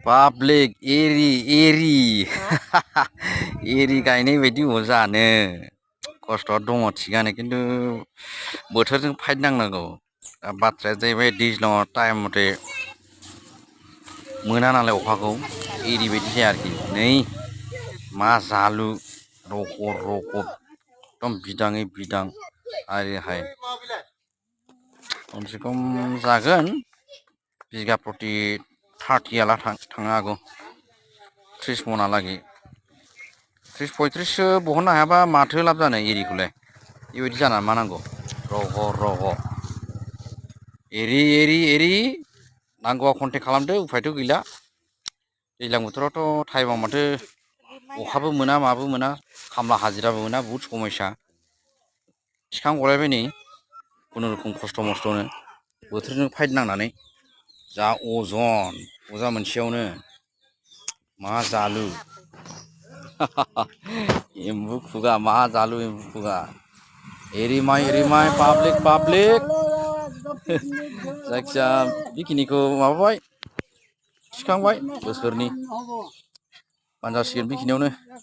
public एरि एरि एरि गायनाय बायदि जानो खस्थ' दङ थिगानो खिन्थु बोथोरजों फाइट नांनांगौ दा बाथ्राया जाहैबाय दैज्लाङाव टाइम मथे मोना नालाय अखाखौ एरि बायदि जाया आरोखि नै मा जालु रग' रग' एकदम बिदाङै बिदां आरोहाय खमसे खम जागोन बिगा प्रति 30 थांनो हागौ 30 मनालागै 30-35सो बहननो हायाबा माथो लाब जानो एरिखौलाय बेबायदि जानानै मा नांगौ रग' रग' एरि एरि एरि नांगौबा कन्टेक्ट खालामदो उफायथ' गैला दैज्लां बोथोरावथ' टाइमाव माथो अखाबो मोना माबो मोना खामला हाजिराबो मोना बुहुद समयसा थिखां गलायबाय नै खुनुरुखुम खस्थ' मस्थ'नो बोथोरजों फाइट नांनानै जा अजन बजा मोनसेयावनो मा जालु एम्बु खुगा मा जालु एम्बु खुगा एरि माइ पाब्लिक जायखिया बेखिनिखौ माबाबाय थिखांबाय बोसोरनि फानजासिगोन बेखिनियावनो